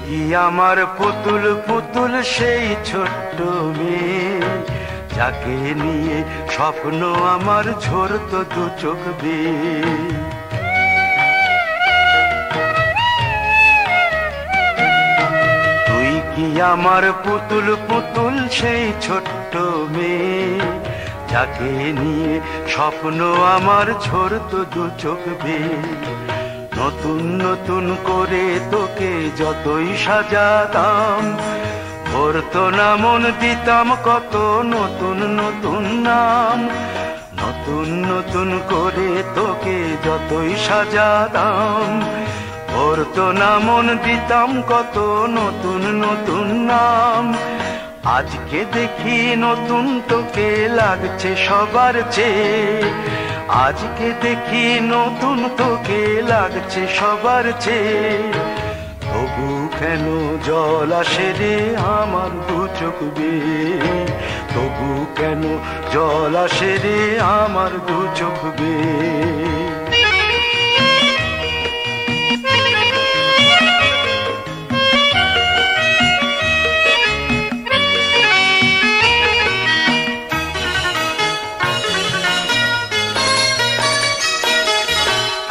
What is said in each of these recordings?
কি আমার পুতুল পুতুল সেই ছোট্ট মেয়ে, যাকে নিয়ে স্বপ্ন আমার ঝরতো দু চোখ বেয়ে। তুই কি আমার পুতুল পুতুল সেই ছোট্ট মেয়ে, যাকে নিয়ে স্বপ্ন আমার ঝরতো দু চোখ বেয়ে। নতুন নতুন করে তোকে যতই সাজাতাম, ভরতো না মন, দিতাম কত নতুন নতুন নাম। নতুন নতুন করে তোকে যতই সাজাতাম, ভরতো না মন, দিতাম কত নতুন নতুন নাম। আজকে দেখি নতুন তোকে লাগছে সবার চেয়ে, আজকে দেখি নতুন তোকে লাগছে সবার চেয়ে। তবু কেন জল আসে রে আমার দু চোখ বেয়ে, তবু কেন জল আসে রে আমার দু চোখ বেয়ে।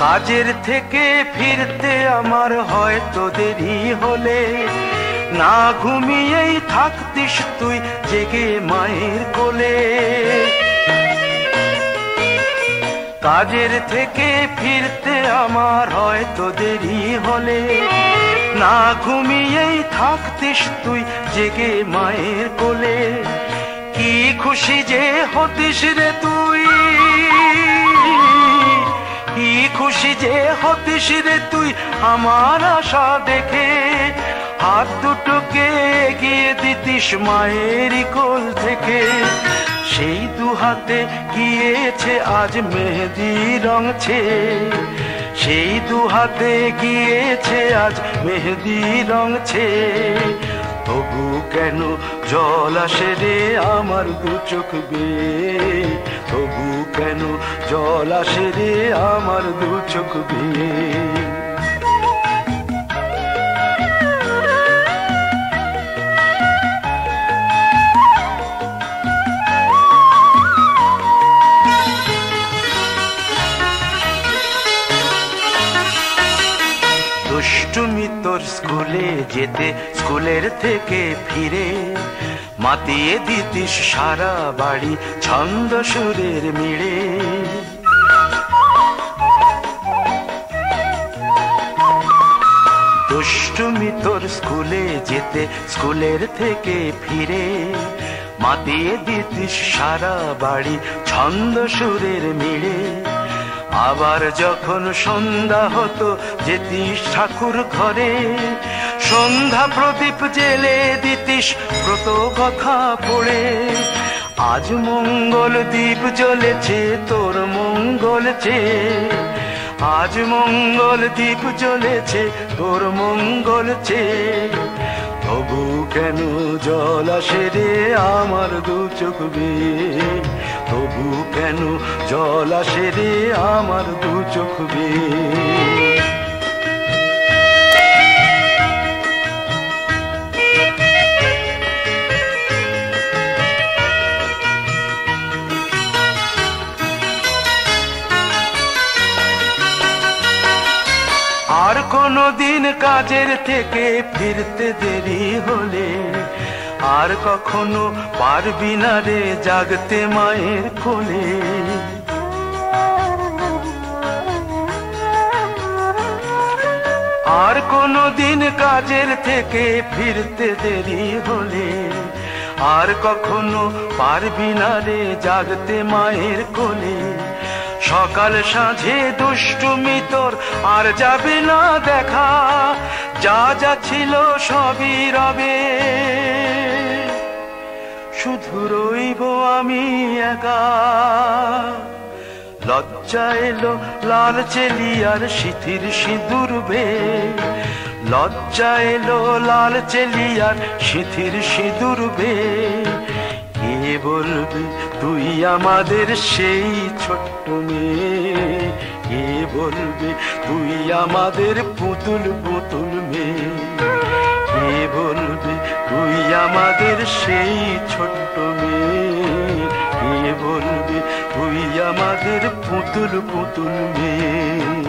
কাজের থেকে ফিরতে আমার হয়তো দেরি হলে, না ঘুমিয়েই থাকতিস তুই জেগে মায়ের কোলে। কাজের থেকে ফিরতে আমার হয়তো দেরি হলে, না ঘুমিয়েই থাকতিস তুই জেগে মায়ের কোলে। কি খুশি যে হতিস রে তুই, কি খুশি যে হতিস রে তুই আমার আশা দেখে। হাত দুটোকে এগিয়ে দিতিস মায়েরই কোল থেকে, সেই দু হাতে গিয়েছে আজ মেহেদি রং ছেয়ে। সেই দু হাতে গিয়েছে আজ মেহেদি রং ছেয়ে। তবু কেন জল আসে রে আমার দু চোখ বেয়ে, তবু কেন জল আসে রে আমার দু চোখ বেয়ে। দুষ্টুমি তোর স্কুলে যেতে, স্কুলের থেকে ফিরে মাতিয়ে দিতিস সারা বাড়ি ছন্দ সুরের মিড়ে। দুষ্টুমি তোর স্কুলে যেতে, স্কুলের থেকে ফিরে মাতিয়ে দিতিস সারা বাড়ি ছন্দ সুরের মিড়ে। আবার যখন সন্ধ্যা হতো যেতিস ঠাকুর ঘরে, সন্ধ্যা প্রদীপ জেলে দিতিস ব্রত কথা পড়ে। আজ মঙ্গল দ্বীপ জ্বলেছে তোর মঙ্গল চেয়ে, আজ মঙ্গল দ্বীপ জ্বলেছে তোর মঙ্গল চেয়ে। তবু কেন জল আসে রে আমার দু চোখ বেয়ে, তবু কেন জল আসে রে আমার দু চোখ বেয়ে। আর কোনো দিন কাজের থেকে ফিরতে দেরি হলে, আর কখনো পারবি না রে জাগতে মায়ের কোলে। আর কোনো দিন কাজের থেকে ফিরতে দেরি হলে, আর কখনো পারবি না রে জাগতে মায়ের কোলে। সকাল সাঁঝে দুষ্টুমি তোর আর যাবে না দেখা, যা যা ছিল সবই রবে, শুধু রইব আমি একা। লজ্জা এলো লাল চেলিয়ার সিথির সিঁদুর বেয়ে, লজ্জা এলো লাল চেলিয়ার সিথির সিঁদুর বেয়ে। কে বলবে তুই আমাদের সেই ছোট্ট মেয়ে, কে বলবে তুই আমাদের পুতুল পুতুল মেয়ে। আমাদের সেই ছোট্ট মেয়ে, কে বলবে তুই আমাদের পুতুল পুতুল মেয়ে।